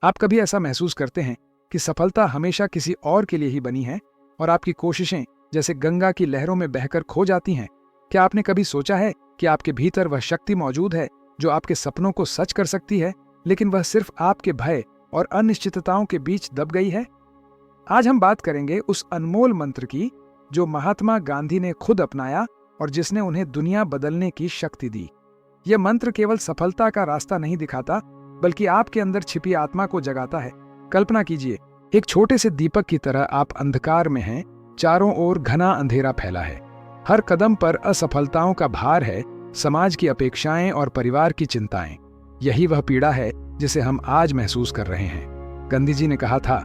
आप कभी ऐसा महसूस करते हैं कि सफलता हमेशा किसी और के लिए ही बनी है और आपकी कोशिशें जैसे गंगा की लहरों में बहकर खो जाती हैं? क्या आपने कभी सोचा है कि आपके भीतर वह शक्ति मौजूद है जो आपके सपनों को सच कर सकती है, लेकिन वह सिर्फ आपके भय और अनिश्चितताओं के बीच दब गई है? आज हम बात करेंगे उस अनमोल मंत्र की जो महात्मा गांधी ने खुद अपनाया और जिसने उन्हें दुनिया बदलने की शक्ति दी। यह मंत्र केवल सफलता का रास्ता नहीं दिखाता, बल्कि आपके अंदर छिपी आत्मा को जगाता है। कल्पना कीजिए, एक छोटे से दीपक की तरह आप अंधकार में हैं, चारों ओर घना अंधेरा फैला है। हर कदम पर असफलताओं का भार है, समाज की अपेक्षाएं और परिवार की चिंताएं। यही वह पीड़ा है जिसे हम आज महसूस कर रहे हैं। गांधी जी ने कहा था,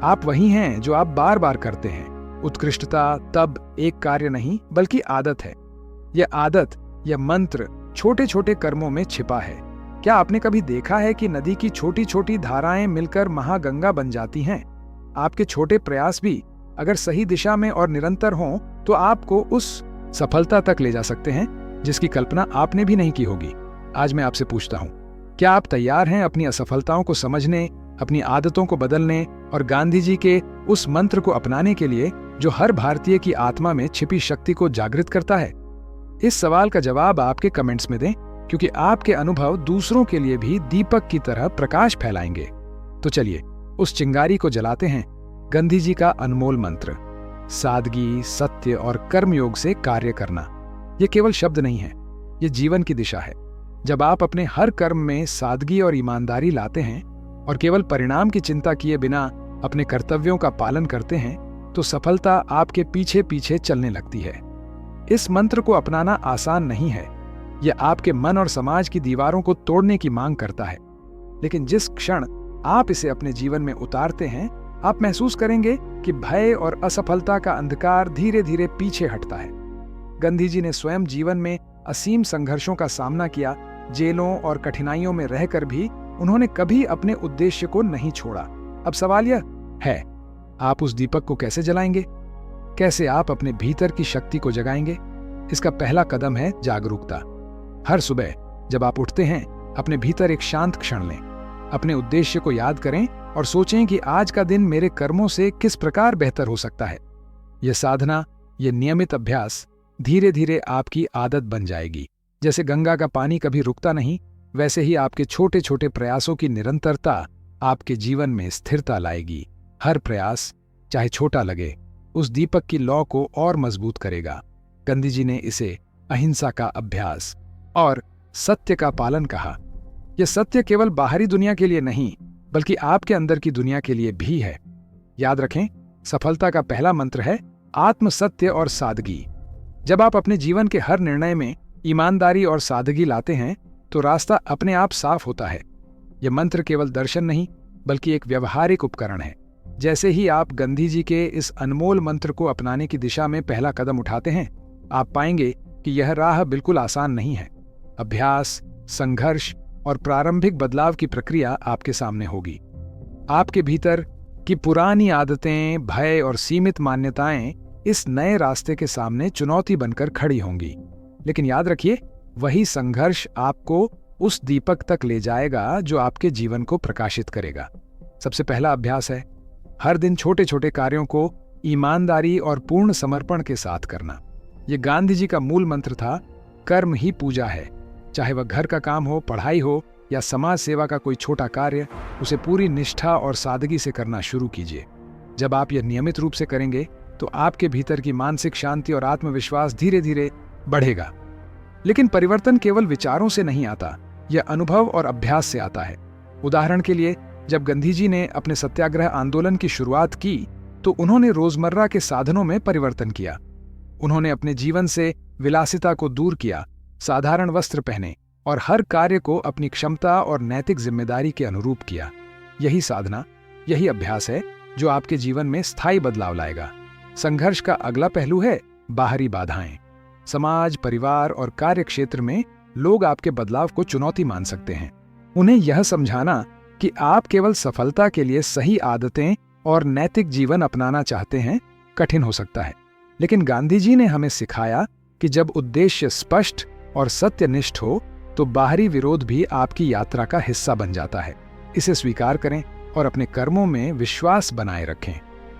आप वही हैं जो आप बार बार करते हैं। उत्कृष्टता तब एक कार्य नहीं बल्कि आदत है। यह आदत, यह मंत्र छोटे छोटे कर्मों में छिपा है। क्या आपने कभी देखा है कि नदी की छोटी छोटी धाराएं मिलकर महागंगा बन जाती हैं? आपके छोटे प्रयास भी अगर सही दिशा में और निरंतर हों तो आपको उस सफलता तक ले जा सकते हैं जिसकी कल्पना आपने भी नहीं की होगी। आज मैं आपसे पूछता हूं, क्या आप तैयार हैं अपनी असफलताओं को समझने, अपनी आदतों को बदलने और गांधी जी के उस मंत्र को अपनाने के लिए जो हर भारतीय की आत्मा में छिपी शक्ति को जागृत करता है? इस सवाल का जवाब आपके कमेंट्स में दें, क्योंकि आपके अनुभव दूसरों के लिए भी दीपक की तरह प्रकाश फैलाएंगे। तो चलिए उस चिंगारी को जलाते हैं। गांधी जी का अनमोल मंत्र, सादगी, सत्य और कर्मयोग से कार्य करना। यह केवल शब्द नहीं है, यह जीवन की दिशा है। जब आप अपने हर कर्म में सादगी और ईमानदारी लाते हैं और केवल परिणाम की चिंता किए बिना अपने कर्तव्यों का पालन करते हैं, तो सफलता आपके पीछे पीछे चलने लगती है। इस मंत्र को अपनाना आसान नहीं है। यह आपके मन और समाज की दीवारों को तोड़ने की मांग करता है। लेकिन जिस क्षण आप इसे अपने जीवन में उतारते हैं, आप महसूस करेंगे कि भय और असफलता का अंधकार धीरे धीरे पीछे हटता है। गांधी जी ने स्वयं जीवन में असीम संघर्षों का सामना किया। जेलों और कठिनाइयों में रहकर भी उन्होंने कभी अपने उद्देश्य को नहीं छोड़ा। अब सवाल यह है, आप उस दीपक को कैसे जलाएंगे? कैसे आप अपने भीतर की शक्ति को जगाएंगे? इसका पहला कदम है जागरूकता। हर सुबह जब आप उठते हैं, अपने भीतर एक शांत क्षण लें। अपने उद्देश्य को याद करें और सोचें कि आज का दिन मेरे कर्मों से किस प्रकार बेहतर हो सकता है। यह साधना, यह नियमित अभ्यास धीरे धीरे आपकी आदत बन जाएगी। जैसे गंगा का पानी कभी रुकता नहीं, वैसे ही आपके छोटे छोटे प्रयासों की निरंतरता आपके जीवन में स्थिरता लाएगी। हर प्रयास, चाहे छोटा लगे, उस दीपक की लौ को और मजबूत करेगा। गांधी जी ने इसे अहिंसा का अभ्यास और सत्य का पालन कहा। यह सत्य केवल बाहरी दुनिया के लिए नहीं, बल्कि आपके अंदर की दुनिया के लिए भी है। याद रखें, सफलता का पहला मंत्र है आत्म सत्य और सादगी। जब आप अपने जीवन के हर निर्णय में ईमानदारी और सादगी लाते हैं, तो रास्ता अपने आप साफ होता है। यह मंत्र केवल दर्शन नहीं, बल्कि एक व्यवहारिक उपकरण है। जैसे ही आप गांधी जी के इस अनमोल मंत्र को अपनाने की दिशा में पहला कदम उठाते हैं, आप पाएंगे कि यह राह बिल्कुल आसान नहीं है। अभ्यास, संघर्ष और प्रारंभिक बदलाव की प्रक्रिया आपके सामने होगी। आपके भीतर की पुरानी आदतें, भय और सीमित मान्यताएं इस नए रास्ते के सामने चुनौती बनकर खड़ी होंगी। लेकिन याद रखिए, वही संघर्ष आपको उस दीपक तक ले जाएगा जो आपके जीवन को प्रकाशित करेगा। सबसे पहला अभ्यास है हर दिन छोटे छोटे कार्यों को ईमानदारी और पूर्ण समर्पण के साथ करना। यह गांधी जी का मूल मंत्र था, कर्म ही पूजा है। चाहे वह घर का काम हो, पढ़ाई हो या समाज सेवा का कोई छोटा कार्य, उसे पूरी निष्ठा और सादगी से करना शुरू कीजिए। जब आप यह नियमित रूप से करेंगे, तो आपके भीतर की मानसिक शांति और आत्मविश्वास धीरे धीरे बढ़ेगा। लेकिन परिवर्तन केवल विचारों से नहीं आता, यह अनुभव और अभ्यास से आता है। उदाहरण के लिए, जब गांधी जी ने अपने सत्याग्रह आंदोलन की शुरुआत की, तो उन्होंने रोजमर्रा के साधनों में परिवर्तन किया। उन्होंने अपने जीवन से विलासिता को दूर किया, साधारण वस्त्र पहने और हर कार्य को अपनी क्षमता और नैतिक जिम्मेदारी के अनुरूप किया। यही साधना, यही अभ्यास है जो आपके जीवन में स्थायी बदलाव लाएगा। संघर्ष का अगला पहलू है बाहरी बाधाएं। समाज, परिवार और कार्य क्षेत्र में लोग आपके बदलाव को चुनौती मान सकते हैं। उन्हें यह समझाना कि आप केवल सफलता के लिए सही आदतें और नैतिक जीवन अपनाना चाहते हैं, कठिन हो सकता है। लेकिन गांधी जी ने हमें सिखाया कि जब उद्देश्य स्पष्ट और सत्यनिष्ठ हो, तो बाहरी विरोध भी आपकी यात्रा का हिस्सा बन जाता है। इसे स्वीकार करें और अपने कर्मों में विश्वास बनाए रखें।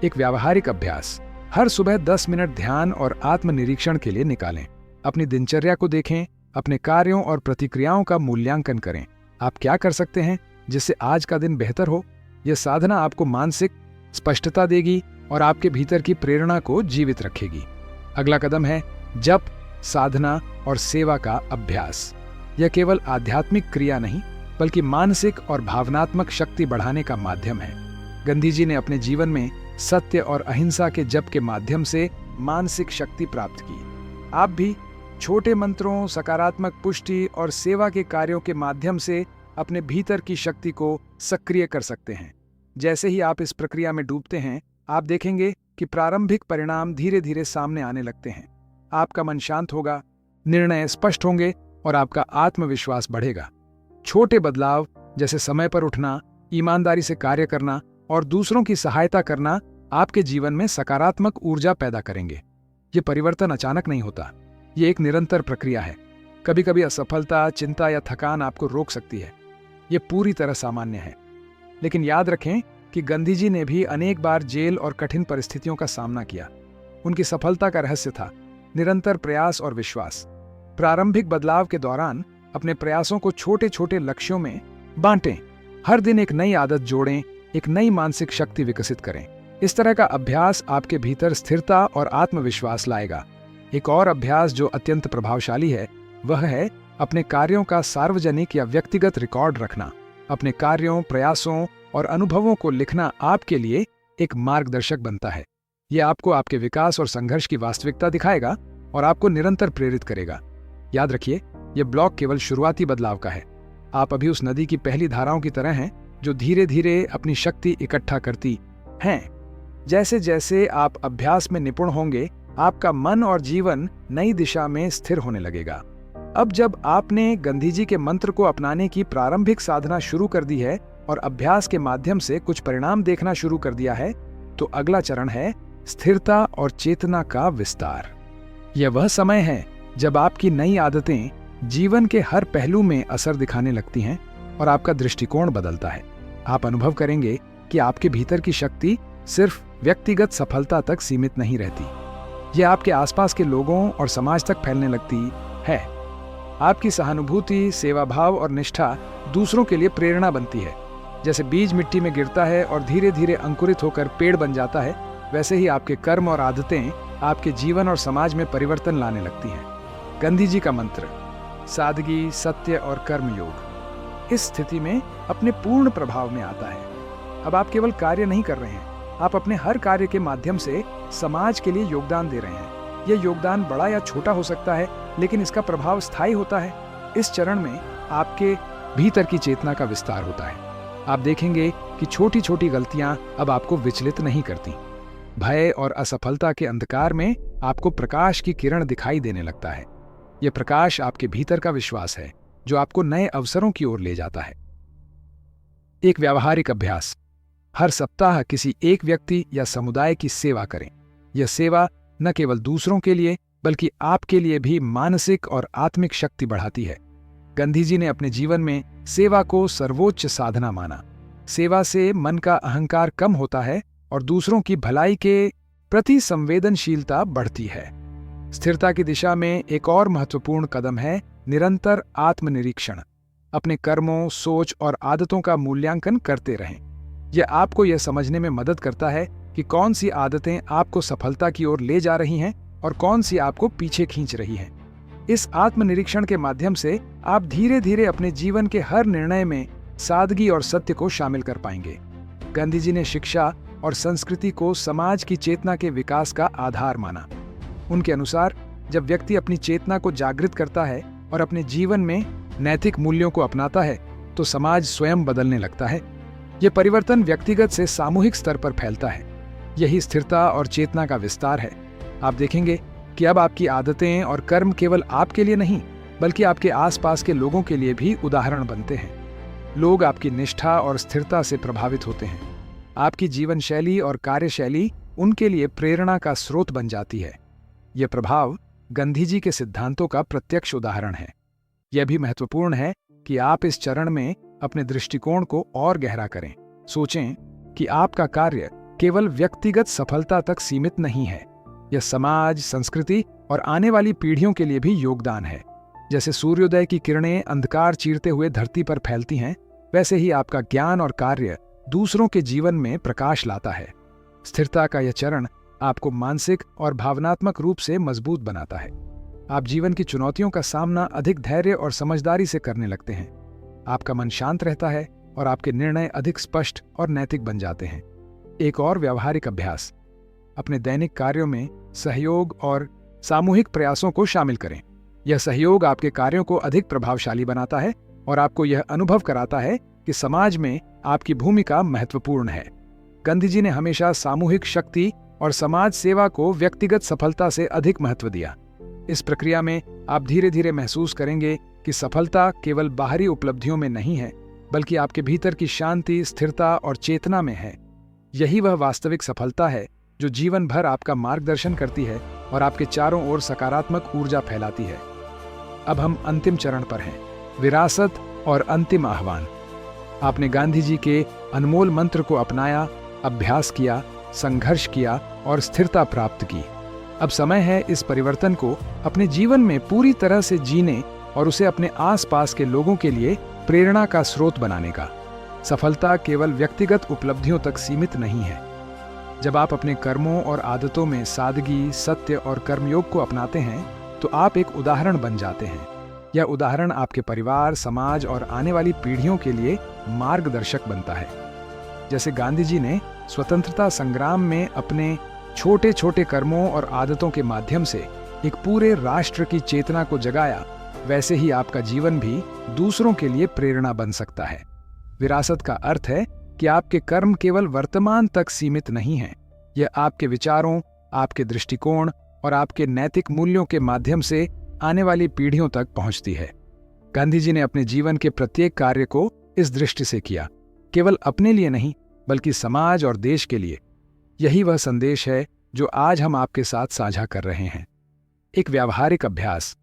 एक व्यावहारिक अभ्यास, हर सुबह 10 मिनट ध्यान और आत्मनिरीक्षण के लिए निकालें। अपनी दिनचर्या को देखें, अपने कार्यों और प्रतिक्रियाओं का मूल्यांकन करें। आप क्या कर सकते हैं जिससे आज का दिन बेहतर हो। यह साधना आपको मानसिक स्पष्टता देगी और आपके भीतर की प्रेरणा को जीवित रखेगी। अगला कदम है जप, साधना और सेवा का अभ्यास। यह केवल आध्यात्मिक क्रिया नहीं बल्कि मानसिक और भावनात्मक शक्ति बढ़ाने का माध्यम है। गांधी जी ने अपने जीवन में सत्य और अहिंसा के जप के माध्यम से मानसिक शक्ति प्राप्त की। आप भी छोटे मंत्रों, सकारात्मक पुष्टि और सेवा के कार्यों के माध्यम से अपने भीतर की शक्ति को सक्रिय कर सकते हैं। जैसे ही आप इस प्रक्रिया में डूबते हैं, आप देखेंगे कि प्रारंभिक परिणाम धीरे धीरे सामने आने लगते हैं। आपका मन शांत होगा, निर्णय स्पष्ट होंगे और आपका आत्मविश्वास बढ़ेगा। छोटे बदलाव जैसे समय पर उठना, ईमानदारी से कार्य करना और दूसरों की सहायता करना आपके जीवन में सकारात्मक ऊर्जा पैदा करेंगे। ये परिवर्तन अचानक नहीं होता, ये एक निरंतर प्रक्रिया है। कभी कभी असफलता, चिंता या थकान आपको रोक सकती है। ये पूरी तरह सामान्य है। लेकिन याद रखें कि गांधी जी ने भी अनेक बार जेल और कठिन परिस्थितियों का सामना किया। उनकी सफलता का रहस्य था निरंतर प्रयास और विश्वास। प्रारंभिक बदलाव के दौरान अपने प्रयासों को छोटे छोटे लक्ष्यों में बांटें। हर दिन एक नई आदत जोड़ें, एक नई मानसिक शक्ति विकसित करें। इस तरह का अभ्यास आपके भीतर स्थिरता और आत्मविश्वास लाएगा। एक और अभ्यास जो अत्यंत प्रभावशाली है वह है अपने कार्यों का सार्वजनिक या व्यक्तिगत रिकॉर्ड रखना। अपने कार्यों, प्रयासों और अनुभवों को लिखना आपके लिए एक मार्गदर्शक बनता है। यह आपको आपके विकास और संघर्ष की वास्तविकता दिखाएगा और आपको निरंतर प्रेरित करेगा। याद रखिए, यह ब्लॉग केवल शुरुआती बदलाव का है। आप अभी उस नदी की पहली धाराओं की तरह हैं जो धीरे धीरे अपनी शक्ति इकट्ठा करती हैं। जैसे जैसे आप अभ्यास में निपुण होंगे, आपका मन और जीवन नई दिशा में स्थिर होने लगेगा। अब जब आपने गांधी जी के मंत्र को अपनाने की प्रारंभिक साधना शुरू कर दी है और अभ्यास के माध्यम से कुछ परिणाम देखना शुरू कर दिया है, तो अगला चरण है स्थिरता और चेतना का विस्तार। यह वह समय है जब आपकी नई आदतें जीवन के हर पहलू में असर दिखाने लगती हैं और आपका दृष्टिकोण बदलता है। आप अनुभव करेंगे कि आपके भीतर की शक्ति सिर्फ व्यक्तिगत सफलता तक सीमित नहीं रहती, यह आपके आसपास के लोगों और समाज तक फैलने लगती है। आपकी सहानुभूति, सेवाभाव और निष्ठा दूसरों के लिए प्रेरणा बनती है। जैसे बीज मिट्टी में गिरता है और धीरे धीरे अंकुरित होकर पेड़ बन जाता है, वैसे ही आपके कर्म और आदतें आपके जीवन और समाज में परिवर्तन लाने लगती हैं। गांधी जी का मंत्र सादगी, सत्य और कर्म योग इस स्थिति में अपने पूर्ण प्रभाव में आता है। अब आप केवल कार्य नहीं कर रहे हैं, आप अपने हर कार्य के माध्यम से समाज के लिए योगदान दे रहे हैं। यह योगदान बड़ा या छोटा हो सकता है, लेकिन इसका प्रभाव स्थायी होता है। इस चरण में आपके भीतर की चेतना का विस्तार होता है। आप देखेंगे कि छोटी छोटी गलतियां अब आपको विचलित नहीं करती। भय और असफलता के अंधकार में आपको प्रकाश की किरण दिखाई देने लगता है। यह प्रकाश आपके भीतर का विश्वास है जो आपको नए अवसरों की ओर ले जाता है। एक व्यावहारिक अभ्यास, हर सप्ताह किसी एक व्यक्ति या समुदाय की सेवा करें। यह सेवा न केवल दूसरों के लिए बल्कि आपके लिए भी मानसिक और आत्मिक शक्ति बढ़ाती है। गांधी जी ने अपने जीवन में सेवा को सर्वोच्च साधना माना। सेवा से मन का अहंकार कम होता है और दूसरों की भलाई के प्रति संवेदनशीलता बढ़ती है। स्थिरता की दिशा में एक और महत्वपूर्ण कदम है निरंतर आत्मनिरीक्षण। अपने कर्मों, सोच और आदतों का मूल्यांकन करते रहें। यह आपको यह समझने में मदद करता है कि कौन सी आदतें आपको सफलता की ओर ले जा रही हैं और कौन सी आपको पीछे खींच रही हैं। इस आत्मनिरीक्षण के माध्यम से आप धीरे धीरे अपने जीवन के हर निर्णय में सादगी और सत्य को शामिल कर पाएंगे। गांधी जी ने शिक्षा और संस्कृति को समाज की चेतना के विकास का आधार माना। उनके अनुसार जब व्यक्ति अपनी चेतना को जागृत करता है और अपने जीवन में नैतिक मूल्यों को अपनाता है, तो समाज स्वयं बदलने लगता है। यह परिवर्तन व्यक्तिगत से सामूहिक स्तर पर फैलता है। यही स्थिरता और चेतना का विस्तार है। आप देखेंगे कि अब आपकी आदतें और कर्म केवल आपके लिए नहीं बल्कि आपके आसपास के लोगों के लिए भी उदाहरण बनते हैं। लोग आपकी निष्ठा और स्थिरता से प्रभावित होते हैं। आपकी जीवन शैली और कार्यशैली उनके लिए प्रेरणा का स्रोत बन जाती है। यह प्रभाव गांधी जी के सिद्धांतों का प्रत्यक्ष उदाहरण है। यह भी महत्वपूर्ण है कि आप इस चरण में अपने दृष्टिकोण को और गहरा करें। सोचें कि आपका कार्य केवल व्यक्तिगत सफलता तक सीमित नहीं है। यह समाज, संस्कृति और आने वाली पीढ़ियों के लिए भी योगदान है। जैसे सूर्योदय की किरणें अंधकार चीरते हुए धरती पर फैलती हैं, वैसे ही आपका ज्ञान और कार्य दूसरों के जीवन में प्रकाश लाता है। स्थिरता का यह चरण आपको मानसिक और भावनात्मक रूप से मजबूत बनाता है। आप जीवन की चुनौतियों का सामना अधिक धैर्य और समझदारी से करने लगते हैं। आपका मन शांत रहता है और आपके निर्णय अधिक स्पष्ट और नैतिक बन जाते हैं। एक और व्यावहारिक अभ्यास, अपने दैनिक कार्यों में सहयोग और सामूहिक प्रयासों को शामिल करें। यह सहयोग आपके कार्यों को अधिक प्रभावशाली बनाता है और आपको यह अनुभव कराता है कि समाज में आपकी भूमिका महत्वपूर्ण है। गांधी जी ने हमेशा सामूहिक शक्ति और समाज सेवा को व्यक्तिगत सफलता से अधिक महत्व दिया। इस प्रक्रिया में आप धीरे धीरे महसूस करेंगे कि सफलता केवल बाहरी उपलब्धियों में नहीं है, बल्कि आपके भीतर की शांति, स्थिरता और चेतना में है। यही वह वास्तविक सफलता है जो जीवन भर आपका मार्गदर्शन करती है और आपके चारों ओर सकारात्मक ऊर्जा फैलाती है। अब हम अंतिम चरण पर हैं, विरासत और अंतिम आह्वान। आपने गांधी जी के अनमोल मंत्र को अपनाया, अभ्यास किया, संघर्ष किया और स्थिरता प्राप्त की। अब समय है इस परिवर्तन को अपने जीवन में पूरी तरह से जीने और उसे अपने आसपास के लोगों के लिए प्रेरणा का स्रोत बनाने का। सफलता केवल व्यक्तिगत उपलब्धियों तक सीमित नहीं है। जब आप अपने कर्मों और आदतों में सादगी, सत्य और कर्मयोग को अपनाते हैं, तो आप एक उदाहरण बन जाते हैं। यह उदाहरण आपके परिवार, समाज और आने वाली पीढ़ियों के लिए मार्गदर्शक बनता है। जैसे गांधी जी ने स्वतंत्रता संग्राम में अपने छोटे छोटे कर्मों और आदतों के माध्यम से एक पूरे राष्ट्र की चेतना को जगाया, वैसे ही आपका जीवन भी दूसरों के लिए प्रेरणा बन सकता है। विरासत का अर्थ है कि आपके कर्म केवल वर्तमान तक सीमित नहीं हैं। यह आपके विचारों, आपके दृष्टिकोण और आपके नैतिक मूल्यों के माध्यम से आने वाली पीढ़ियों तक पहुंचती है। गांधी जी ने अपने जीवन के प्रत्येक कार्य को इस दृष्टि से किया, केवल अपने लिए नहीं, बल्कि समाज और देश के लिए। यही वह संदेश है जो आज हम आपके साथ साझा कर रहे हैं। एक व्यावहारिक अभ्यास,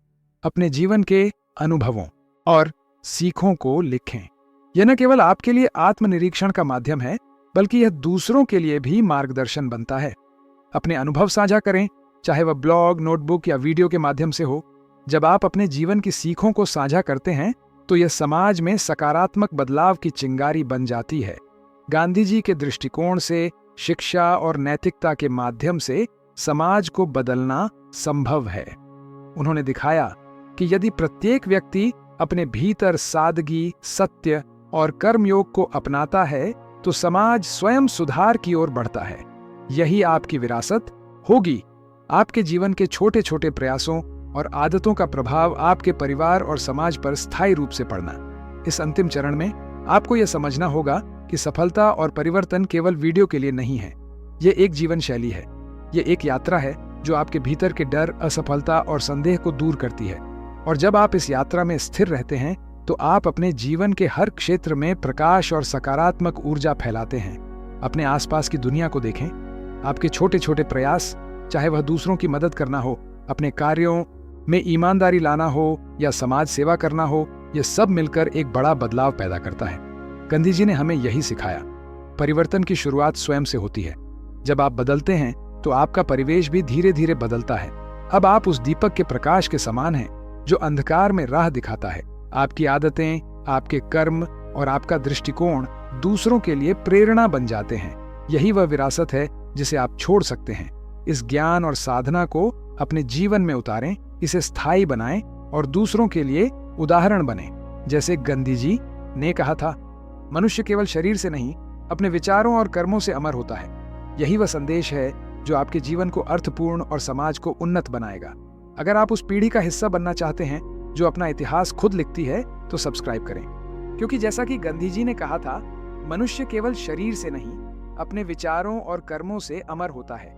अपने जीवन के अनुभवों और सीखों को लिखें। यह न केवल आपके लिए आत्मनिरीक्षण का माध्यम है, बल्कि यह दूसरों के लिए भी मार्गदर्शन बनता है। अपने अनुभव साझा करें, चाहे वह ब्लॉग, नोटबुक या वीडियो के माध्यम से हो। जब आप अपने जीवन की सीखों को साझा करते हैं, तो यह समाज में सकारात्मक बदलाव की चिंगारी बन जाती है। गांधी जी के दृष्टिकोण से शिक्षा और नैतिकता के माध्यम से समाज को बदलना संभव है। उन्होंने दिखाया कि यदि प्रत्येक व्यक्ति अपने भीतर सादगी, सत्य और कर्मयोग को अपनाता है, तो समाज स्वयं सुधार की ओर बढ़ता है। यही आपकी विरासत होगी। आपके जीवन के छोटे छोटे प्रयासों और आदतों का प्रभाव आपके परिवार और समाज पर स्थायी रूप से पड़ना। इस अंतिम चरण में आपको यह समझना होगा कि सफलता और परिवर्तन केवल वीडियो के लिए नहीं है। यह एक जीवन शैली है। यह एक यात्रा है जो आपके भीतर के डर, असफलता और संदेह को दूर करती है। और जब आप इस यात्रा में स्थिर रहते हैं, तो आप अपने जीवन के हर क्षेत्र में प्रकाश और सकारात्मक ऊर्जा फैलाते हैं। अपने आसपास की दुनिया को देखें। आपके छोटे छोटे प्रयास, चाहे वह दूसरों की मदद करना हो, अपने कार्यों में ईमानदारी लाना हो या समाज सेवा करना हो, यह सब मिलकर एक बड़ा बदलाव पैदा करता है। गांधी जी ने हमें यही सिखाया। परिवर्तन की शुरुआत स्वयं से होती है। जब आप बदलते हैं, तो आपका परिवेश भी धीरे धीरे बदलता है। अब आप उस दीपक के प्रकाश के समान हैं जो अंधकार में राह दिखाता है। आपकी आदतें, आपके कर्म और आपका दृष्टिकोण दूसरों के लिए प्रेरणा बन जाते हैं। यही वह विरासत है जिसे आप छोड़ सकते हैं। इस ज्ञान और साधना को अपने जीवन में उतारें, इसे स्थायी बनाएं और दूसरों के लिए उदाहरण बने। जैसे गांधी जी ने कहा था, मनुष्य केवल शरीर से नहीं, अपने विचारों और कर्मों से अमर होता है। यही वह संदेश है जो आपके जीवन को अर्थपूर्ण और समाज को उन्नत बनाएगा। अगर आप उस पीढ़ी का हिस्सा बनना चाहते हैं जो अपना इतिहास खुद लिखती है, तो सब्सक्राइब करें। क्योंकि जैसा कि गांधी जी ने कहा था, मनुष्य केवल शरीर से नहीं, अपने विचारों और कर्मों से अमर होता है।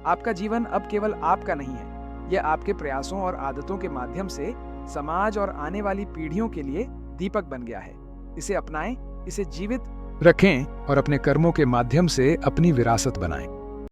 आपका जीवन अब केवल आपका नहीं है, यह आपके प्रयासों और आदतों के माध्यम से समाज और आने वाली पीढ़ियों के लिए दीपक बन गया है। इसे अपनाएं, इसे जीवित रखें और अपने कर्मों के माध्यम से अपनी विरासत बनाएं।